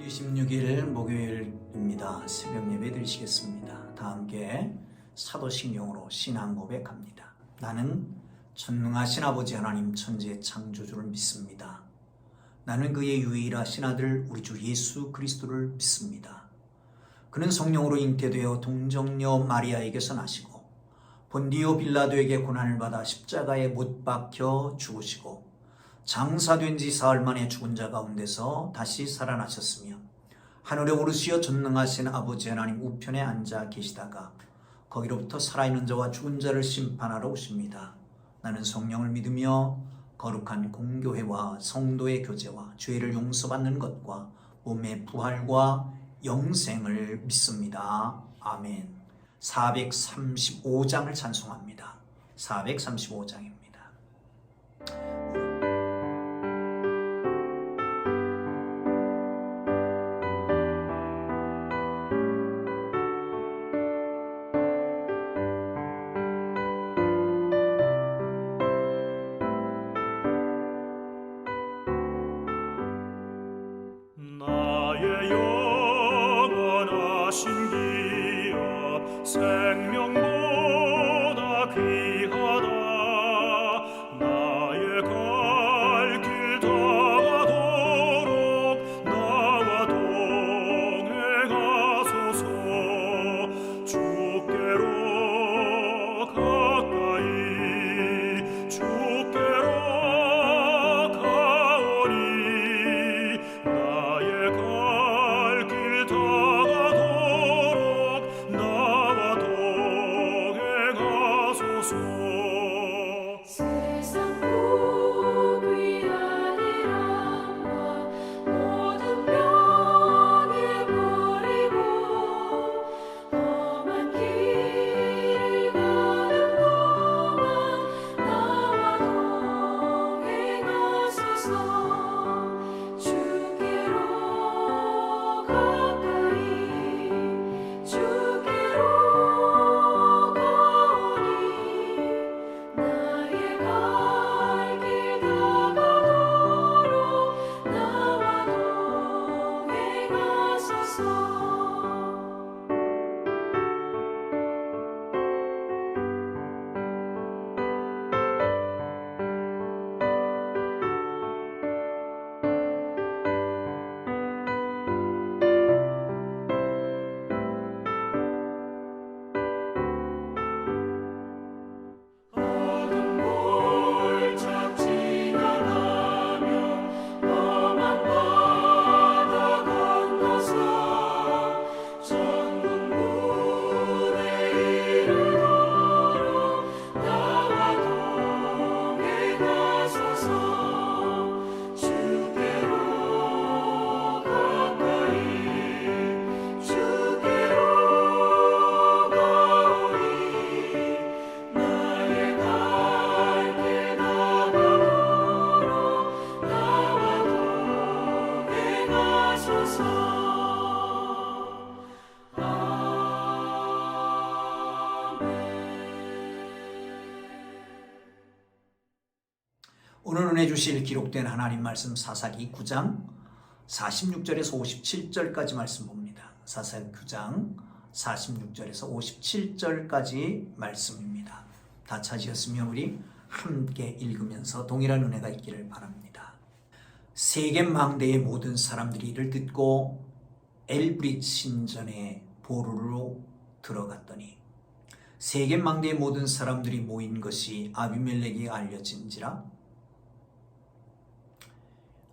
26일 목요일입니다. 새벽 예배 드리시겠습니다. 다 함께 사도신경으로 신앙 고백합니다. 나는 전능하신 아버지 하나님 천지의 창조주를 믿습니다. 나는 그의 유일하신 아들 우리 주 예수 그리스도를 믿습니다. 그는 성령으로 잉태되어 동정녀 마리아에게서 나시고 본디오 빌라도에게 고난을 받아 십자가에 못 박혀 죽으시고 장사된 지 사흘 만에 죽은 자 가운데서 다시 살아나셨으며 하늘에 오르시어 전능하신 아버지 하나님 우편에 앉아 계시다가 거기로부터 살아있는 자와 죽은 자를 심판하러 오십니다. 나는 성령을 믿으며 거룩한 공교회와 성도의 교제와 죄를 용서받는 것과 몸의 부활과 영생을 믿습니다. 아멘. 435장을 찬송합니다. 435장입니다. 생명보다 귀하다. 나의 갈 길 다가도록 나와 동행하소서. 주께로 가까이 주께로 가오니 나의 갈 길 다가도록 나와 동행하소서. 세상 복 위하니라 모든 병에 버리고 험한 길을 가는 동안 나와 동행하소서. 주께로 가까이 주께로 가오니 나의 갈 길 다가도록 나와 동행하소서. 어둠 골짝 지나가며 험한 바다 건너서 천국문에 이르도록 나와 동행하소서. 주께로 가까이 주께로 가오니 나의 갈 길 다가도록 나와 동행하소서. 오늘 은혜 주실 기록된 하나님 말씀 사사기 9장 46절에서 57절까지 말씀 봅니다. 사사기 9장 46절에서 57절까지 말씀입니다. 다 찾으셨으면 우리 함께 읽으면서 동일한 은혜가 있기를 바랍니다. 세겜 망대의 모든 사람들이 이를 듣고 엘브릿 신전의 보루로 들어갔더니 세겜 망대의 모든 사람들이 모인 것이 아비멜렉이 알려진지라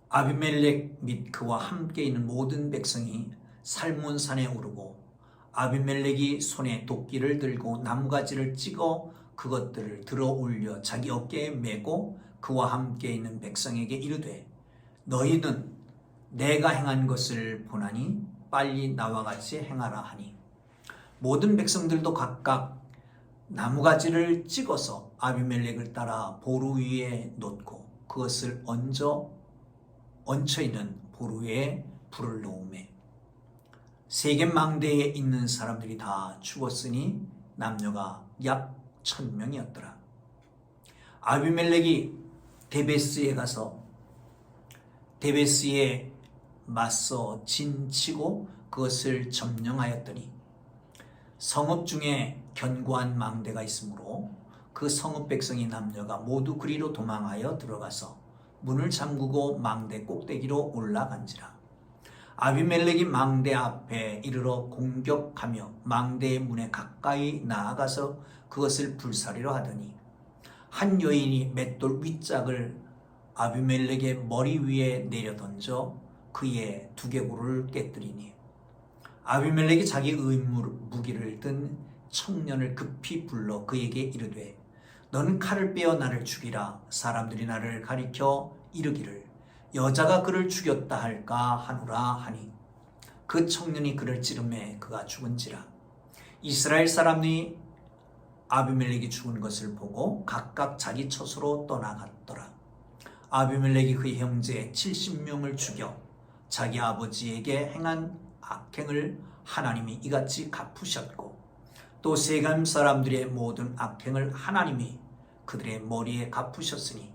아비멜렉 및 그와 함께 있는 모든 백성이 살몬산에 오르고 아비멜렉이 손에 도끼를 들고 나무가지를 찍어 그것들을 들어 올려 자기 어깨에 메고 그와 함께 있는 백성에게 이르되 너희는 내가 행한 것을 보나니 빨리 나와 같이 행하라 하니 모든 백성들도 각각 나무가지를 찍어서 아비멜렉을 따라 보루 위에 놓고 그것을 얹혀있는 보루 위에 불을 놓으매 세겜 망대에 있는 사람들이 다 죽었으니 남녀가 약 1000명이었더라. 아비멜렉이 데베스에 가서 데베스의 맞서 진치고 그것을 점령하였더니 성읍 중에 견고한 망대가 있으므로 그 성읍 백성이 남녀가 모두 그리로 도망하여 들어가서 문을 잠그고 망대 꼭대기로 올라간지라. 아비멜렉이 망대 앞에 이르러 공격하며 망대의 문에 가까이 나아가서 그것을 불사리려 하더니 한 여인이 맷돌 윗짝을 아비멜렉의 머리 위에 내려 던져 그의 두개골을 깨뜨리니 아비멜렉이 자기 무기를 든 청년을 급히 불러 그에게 이르되 너는 칼을 빼어 나를 죽이라. 사람들이 나를 가리켜 이르기를 여자가 그를 죽였다 할까 하노라 하니 그 청년이 그를 찌르매 그가 죽은지라. 이스라엘 사람이 아비멜렉이 죽은 것을 보고 각각 자기 처소로 떠나갔더라. 아비멜렉이 그의 형제 70명을 죽여 자기 아버지에게 행한 악행을 하나님이 이같이 갚으셨고 또 세겜 사람들의 모든 악행을 하나님이 그들의 머리에 갚으셨으니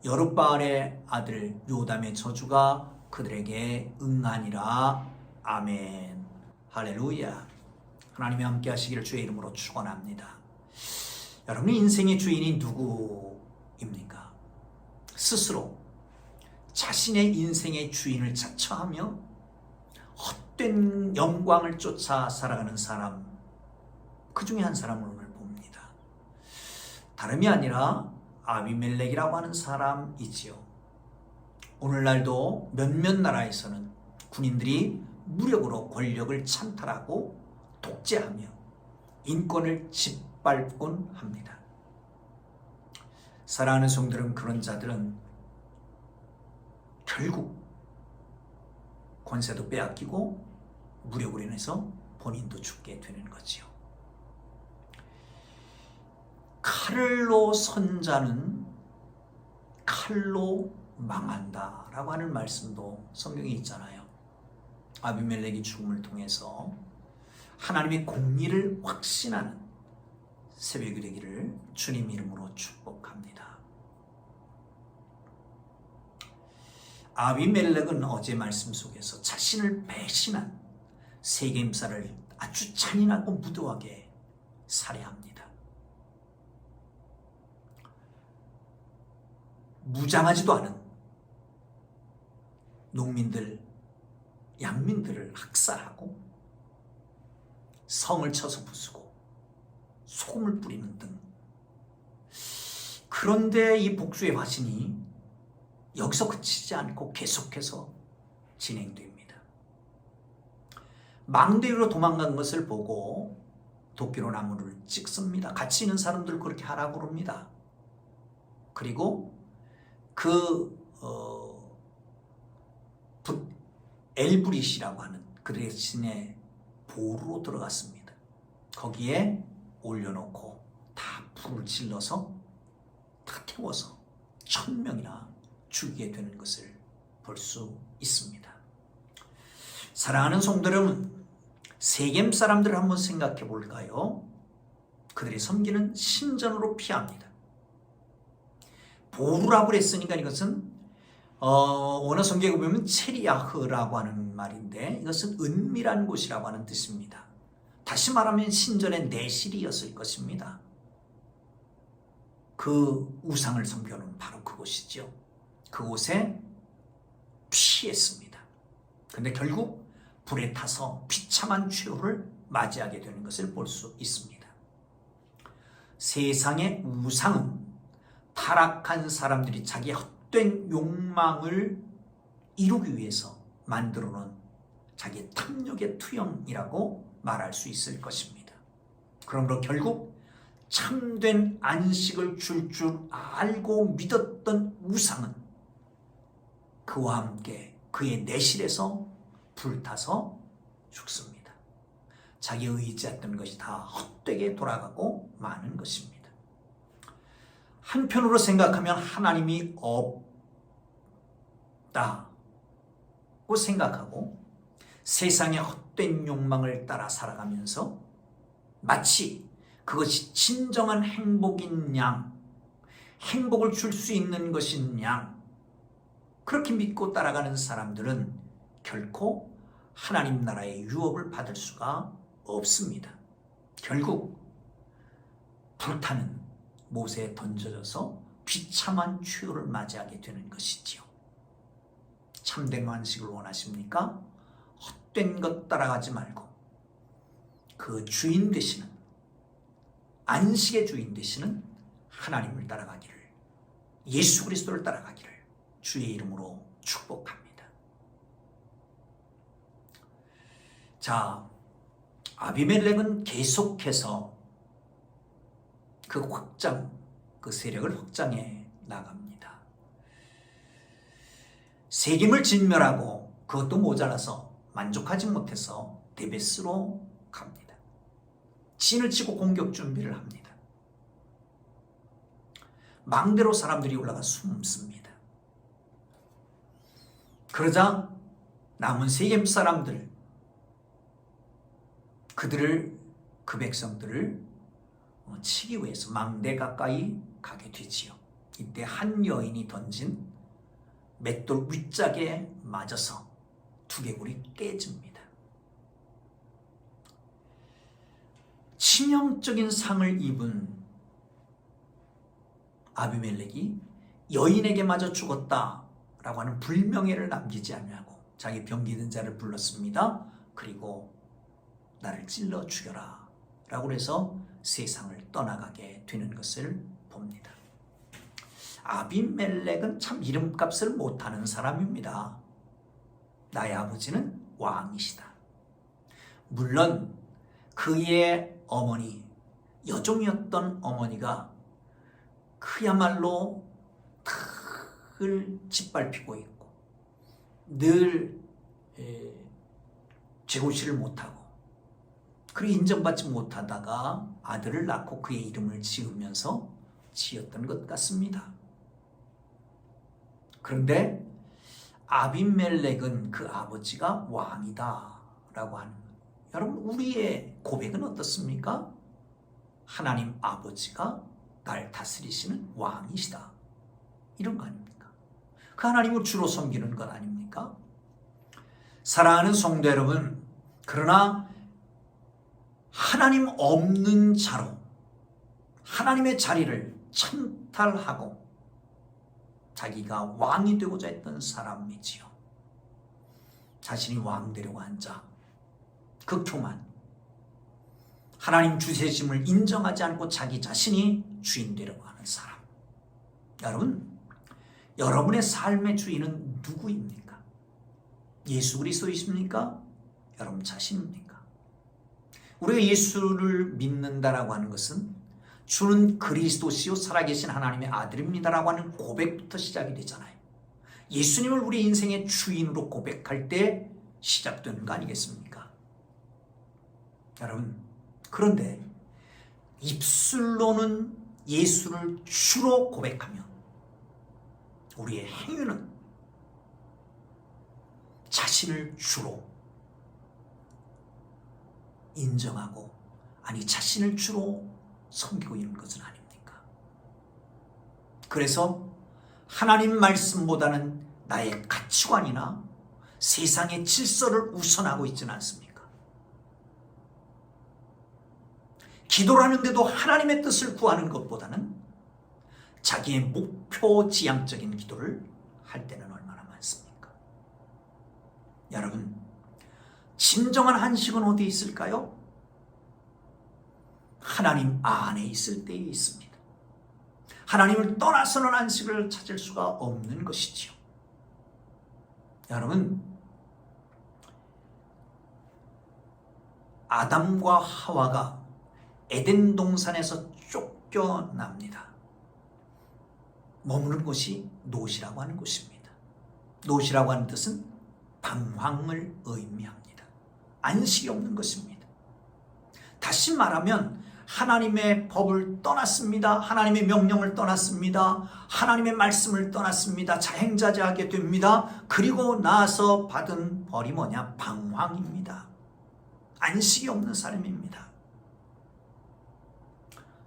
여룻바알의 아들 요담의 저주가 그들에게 응하니라. 아멘. 할렐루야. 하나님이 함께 하시기를 주의 이름으로 축원합니다. 여러분의 인생의 주인이 누구입니까? 스스로 자신의 인생의 주인을 자처하며 헛된 영광을 쫓아 살아가는 사람, 그 중에 한 사람을 오늘 봅니다. 다름이 아니라 아비멜렉이라고 하는 사람이지요. 오늘날도 몇몇 나라에서는 군인들이 무력으로 권력을 찬탈하고 독재하며 인권을 짓밟곤 합니다. 사랑하는 성도들은 그런 자들은 결국 권세도 빼앗기고 무력으로 인해서 본인도 죽게 되는 거지요. 칼로 선 자는 칼로 망한다 라고 하는 말씀도 성경에 있잖아요. 아비멜렉의 죽음을 통해서 하나님의 공의를 확신하는 새벽이 되기를 주님 이름으로 축복합니다. 아비멜렉은 어제 말씀 속에서 자신을 배신한 세겜사를 아주 잔인하고 무도하게 살해합니다. 무장하지도 않은 농민들, 양민들을 학살하고 성을 쳐서 부수고 소금을 뿌리는 등. 그런데 이 복수의 화신이 여기서 그치지 않고 계속해서 진행됩니다. 망대 위로 도망간 것을 보고 도끼로 나무를 찍습니다. 같이 있는 사람들 그렇게 하라고 그럽니다. 그리고 엘브릿이라고 하는 그들의 신의 보루로 들어갔습니다. 거기에 올려놓고 다 불을 질러서 다 태워서 1000명이나 죽이게 되는 것을 볼 수 있습니다. 사랑하는 성도 여러분, 세겜 사람들을 한번 생각해 볼까요? 그들이 섬기는 신전으로 피합니다. 보루라고 그랬으니까 이것은 원어 성경에 보면 체리야흐라고 하는 말인데 이것은 은밀한 곳이라고 하는 뜻입니다. 다시 말하면 신전의 내실이었을 것입니다. 그 우상을 섬겨는 바로 그곳이죠. 그곳에 피했습니다. 그런데 결국 불에 타서 비참한 최후를 맞이하게 되는 것을 볼 수 있습니다. 세상의 우상은 타락한 사람들이 자기 헛된 욕망을 이루기 위해서 만들어 놓은 자기의 탐욕의 투영이라고 말할 수 있을 것입니다. 그러므로 결국 참된 안식을 줄 알고 믿었던 우상은 그와 함께 그의 내실에서 불타서 죽습니다. 자기 의지했던 것이 다 헛되게 돌아가고 마는 것입니다. 한편으로 생각하면 하나님이 없다고 생각하고 세상의 헛된 욕망을 따라 살아가면서 마치 그것이 진정한 행복인 양, 행복을 줄 수 있는 것인 양, 그렇게 믿고 따라가는 사람들은 결코 하나님 나라의 유업을 받을 수가 없습니다. 결국 불타는 못에 던져져서 비참한 추요를 맞이하게 되는 것이지요. 참된 안식을 원하십니까? 헛된 것 따라가지 말고 그 주인 되시는, 안식의 주인 되시는 하나님을 따라가기를, 예수 그리스도를 따라가기를 주의 이름으로 축복합니다. 자, 아비멜렉은 계속해서 그 세력을 확장해 나갑니다. 세겜을 진멸하고 그것도 모자라서 만족하지 못해서 데베스로 갑니다. 진을 치고 공격 준비를 합니다. 망대로 사람들이 올라가 숨습니다. 그러자 남은 세겜 사람들, 그 백성들을 치기 위해서 망대 가까이 가게 되지요. 이때 한 여인이 던진 맷돌 윗짝에 맞아서 두개골이 깨집니다. 치명적인 상을 입은 아비멜렉이 여인에게 맞아 죽었다라고 하는 불명예를 남기지 아니하고 자기 병기든 자를 불렀습니다. 그리고 나를 찔러 죽여라 라고 해서 세상을 떠나가게 되는 것을 봅니다. 아비멜렉은 참 이름값을 못하는 사람입니다. 나의 아버지는 왕이시다. 물론 그의 어머니, 여종이었던 어머니가 그야말로 늘 짓밟히고 있고 늘 제고시를 못하고 그리고 인정받지 못하다가 아들을 낳고 그의 이름을 지으면서 지었던 것 같습니다. 그런데 아비멜렉은 그 아버지가 왕이다 라고 하는 거예요. 여러분, 우리의 고백은 어떻습니까? 하나님 아버지가 날 다스리시는 왕이시다, 이런 거 아닙니까? 그 하나님을 주로 섬기는 것 아닙니까? 사랑하는 성도 여러분, 그러나 하나님 없는 자로 하나님의 자리를 찬탈하고 자기가 왕이 되고자 했던 사람이지요. 자신이 왕 되려고 앉아 극효만 하나님 주세심을 인정하지 않고 자기 자신이 주인 되려고 하는 사람. 여러분, 여러분의 삶의 주인은 누구입니까? 예수 그리스도이십니까? 여러분 자신입니까? 우리가 예수를 믿는다라고 하는 것은 주는 그리스도시요 살아계신 하나님의 아들입니다라고 하는 고백부터 시작이 되잖아요. 예수님을 우리 인생의 주인으로 고백할 때 시작되는 거 아니겠습니까? 여러분, 그런데 입술로는 예수를 주로 고백하면 우리의 행위는 자신을 주로 인정하고, 아니 자신을 주로 섬기고 있는 것은 아닙니까? 그래서 하나님 말씀보다는 나의 가치관이나 세상의 질서를 우선하고 있지는 않습니까? 기도를 하는데도 하나님의 뜻을 구하는 것보다는 자기의 목표 지향적인 기도를 할 때는 얼마나 많습니까? 여러분, 진정한 안식은 어디에 있을까요? 하나님 안에 있을 때에 있습니다. 하나님을 떠나서는 안식을 찾을 수가 없는 것이지요. 여러분, 아담과 하와가 에덴 동산에서 쫓겨납니다. 머무는 곳이 노시라고 하는 곳입니다. 노시라고 하는 뜻은 방황을 의미합니다. 안식이 없는 것입니다. 다시 말하면 하나님의 법을 떠났습니다. 하나님의 명령을 떠났습니다. 하나님의 말씀을 떠났습니다. 자행자재하게 됩니다. 그리고 나서 받은 벌이 뭐냐? 방황입니다. 안식이 없는 사람입니다.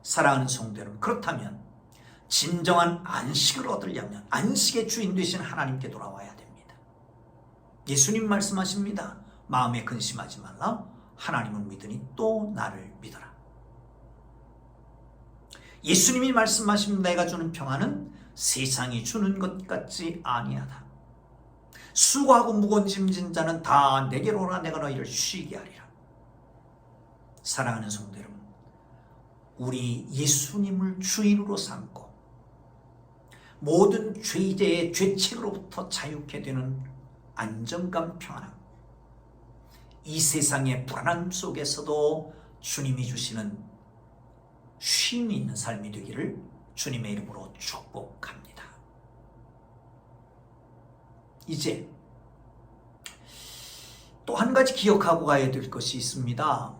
사랑하는 성도 여러분, 그렇다면 진정한 안식을 얻으려면 안식의 주인 되신 하나님께 돌아와야 됩니다. 예수님 말씀하십니다. 마음에 근심하지 말라. 하나님을 믿으니 또 나를 믿어라. 예수님이 말씀하신 내가 주는 평안은 세상이 주는 것 같지 아니하다. 수고하고 무거운 짐진 자는 다 내게로 오라. 내가 너희를 쉬게 하리라. 사랑하는 성도 여러분, 우리 예수님을 주인으로 삼고 모든 죄의 죄책으로부터 자유케 되는 안정감, 평안함, 이 세상의 불안함 속에서도 주님이 주시는 쉼이 있는 삶이 되기를 주님의 이름으로 축복합니다. 이제 또 한 가지 기억하고 가야 될 것이 있습니다.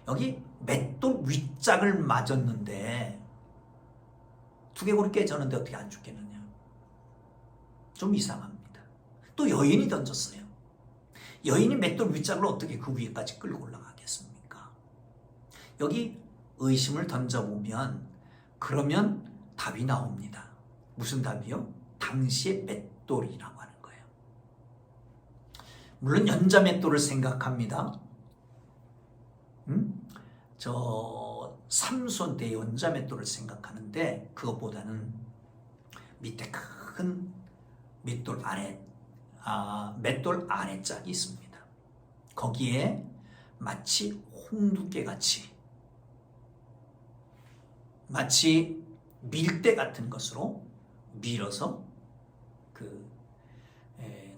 여기 맷돌 윗짝을 맞았는데 두개골이 깨졌는데 어떻게 안 죽겠느냐? 좀 이상합니다. 또 여인이 던졌어요. 여인이 맷돌 윗짝을 어떻게 그 위에까지 끌고 올라가겠습니까? 여기 의심을 던져보면 그러면 답이 나옵니다. 무슨 답이요? 당시의 맷돌이라고 하는 거예요. 물론 연자 맷돌을 생각합니다. 저 삼손 때 연자 맷돌을 생각하는데 그것보다는 밑에 큰 맷돌 아래짝이 있습니다. 거기에 마치 홍두깨같이 마치 밀대 같은 것으로 밀어서 그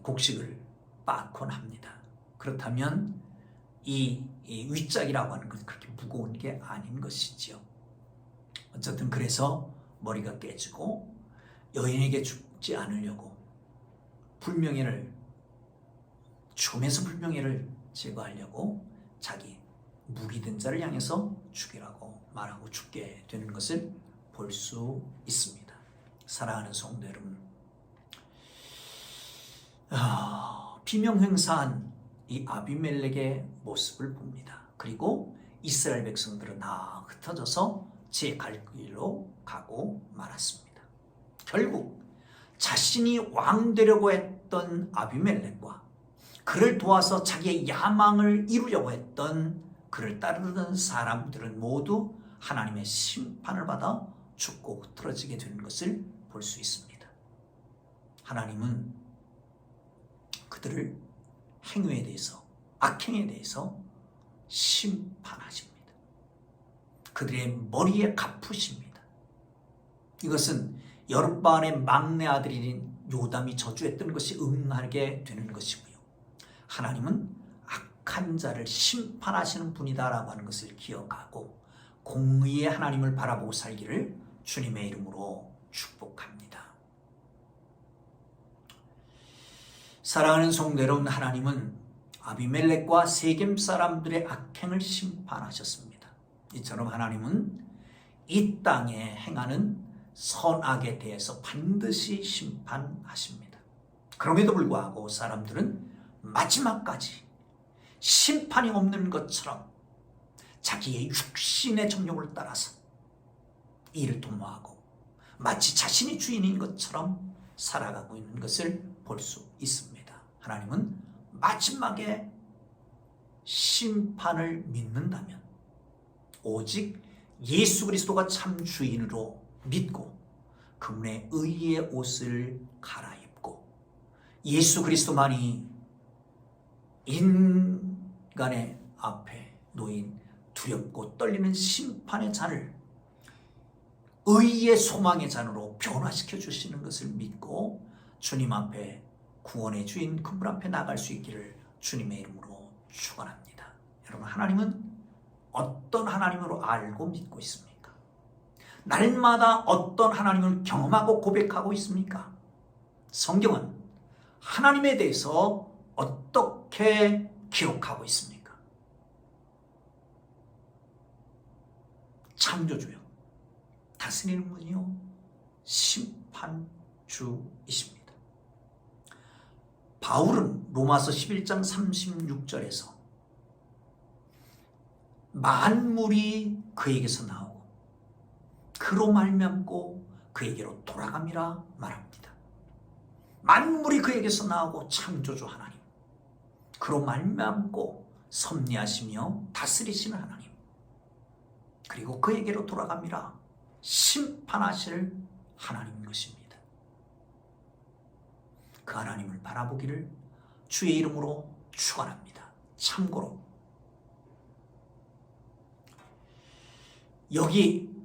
곡식을 빻곤 합니다. 그렇다면 이 윗짝이라고 하는 것은 그렇게 무거운 게 아닌 것이지요. 어쨌든 그래서 머리가 깨지고 여인에게 죽지 않으려고 죽음에서 불명예를 제거하려고 자기 무기 든 자를 향해서 죽이라고 말하고 죽게 되는 것을 볼 수 있습니다. 사랑하는 성도 여러분, 비명행사한 이 아비멜렉의 모습을 봅니다. 그리고 이스라엘 백성들은 다 흩어져서 제 갈 길로 가고 말았습니다. 결국 자신이 왕 되려고 했던 아비멜렉과 그를 도와서 자기의 야망을 이루려고 했던 그를 따르는 사람들은 모두 하나님의 심판을 받아 죽고 흐트러지게 되는 것을 볼 수 있습니다. 하나님은 그들을 행위에 대해서, 악행에 대해서 심판하십니다. 그들의 머리에 갚으십니다. 이것은 여룻바알의 막내 아들인 요담이 저주했던 것이 응하게 되는 것이고요. 하나님은 악한 자를 심판하시는 분이다라고 하는 것을 기억하고 공의의 하나님을 바라보고 살기를 주님의 이름으로 축복합니다. 사랑하는 성도 여러분, 하나님은 아비멜렉과 세겜 사람들의 악행을 심판하셨습니다. 이처럼 하나님은 이 땅에 행하는 선악에 대해서 반드시 심판하십니다. 그럼에도 불구하고 사람들은 마지막까지 심판이 없는 것처럼 자기의 육신의 정욕을 따라서 이를 도모하고 마치 자신이 주인인 것처럼 살아가고 있는 것을 볼 수 있습니다. 하나님은 마지막에 심판을 믿는다면 오직 예수 그리스도가 참 주인으로 믿고 그분의 의의 옷을 갈아입고 예수 그리스도만이 인간의 앞에 놓인 두렵고 떨리는 심판의 잔을 의의 소망의 잔으로 변화시켜 주시는 것을 믿고 주님 앞에 구원의 주인 그분 앞에 나갈 수 있기를 주님의 이름으로 축원합니다. 여러분, 하나님은 어떤 하나님으로 알고 믿고 있습니까? 날마다 어떤 하나님을 경험하고 고백하고 있습니까? 성경은 하나님에 대해서 어떻게 기록하고 있습니까? 창조주요, 다스리는 분이요, 심판주이십니다. 바울은 로마서 11장 36절에서 만물이 그에게서 나오고 그로 말미암고 그에게로 돌아감이라 말합니다. 만물이 그에게서 나오고 창조주 하나님, 그로 말미암고 섭리하시며 다스리시는 하나님, 그리고 그에게로 돌아갑니다. 심판하실 하나님인 것입니다. 그 하나님을 바라보기를 주의 이름으로 축원합니다. 참고로 여기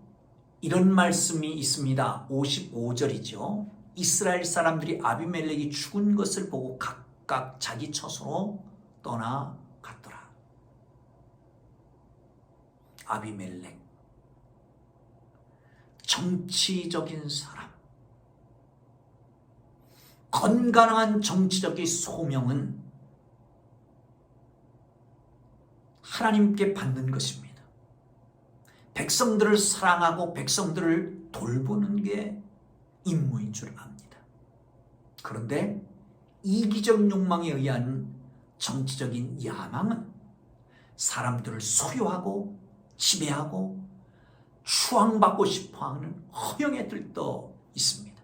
이런 말씀이 있습니다. 55절이죠. 이스라엘 사람들이 아비멜렉이 죽은 것을 보고 각각 자기 처소로 떠나갔더라. 아비멜렉, 정치적인 사람, 건강한 정치적인 소명은 하나님께 받는 것입니다. 백성들을 사랑하고 백성들을 돌보는 게 임무인 줄 압니다. 그런데 이기적 욕망에 의한 정치적인 야망은 사람들을 소유하고 지배하고 추앙받고 싶어하는 허영에 들떠 있습니다.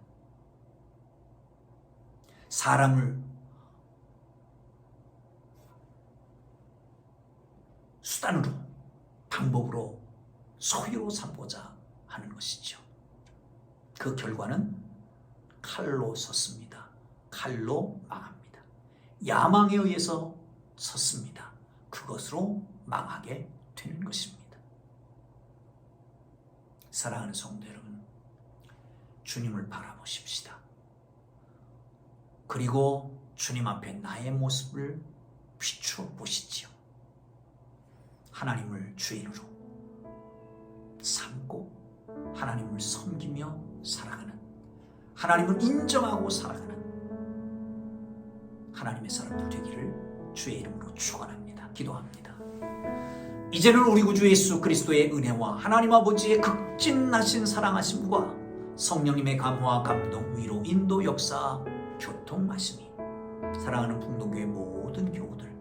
사람을 수단으로, 방법으로, 소유로 삼고자 하는 것이죠. 그 결과는 칼로 섰습니다. 칼로 망합니다. 야망에 의해서 섰습니다. 그것으로 망하게 되는 것입니다. 사랑하는 성도 여러분, 주님을 바라보십시다. 그리고 주님 앞에 나의 모습을 비추어 보시지요. 하나님을 주인으로 삼고 하나님을 섬기며 살아가는, 하나님을 인정하고 살아가는 하나님의 사람들 되기를 주의 이름으로 축원합니다. 기도합니다. 이제는 우리 구주 예수 그리스도의 은혜와 하나님 아버지의 극진하신 사랑하심과 성령님의 감화, 감동, 위로, 인도, 역사, 교통하심이 사랑하는 풍동교회 모든 교우들,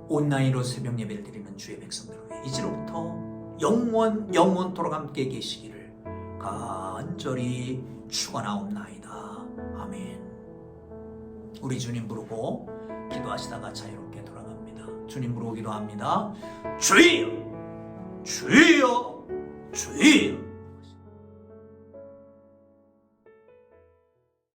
온라인으로 새벽 예배를 드리는 주의 백성들 위해 이제로부터 영원토록 함께 계시기를 간절히 축원하옵나이다. 아멘. 우리 주님 부르고 기도하시다가 자유롭게 돌아갑니다. 주님 부르고 기도합니다. 주여, 주여, 주여.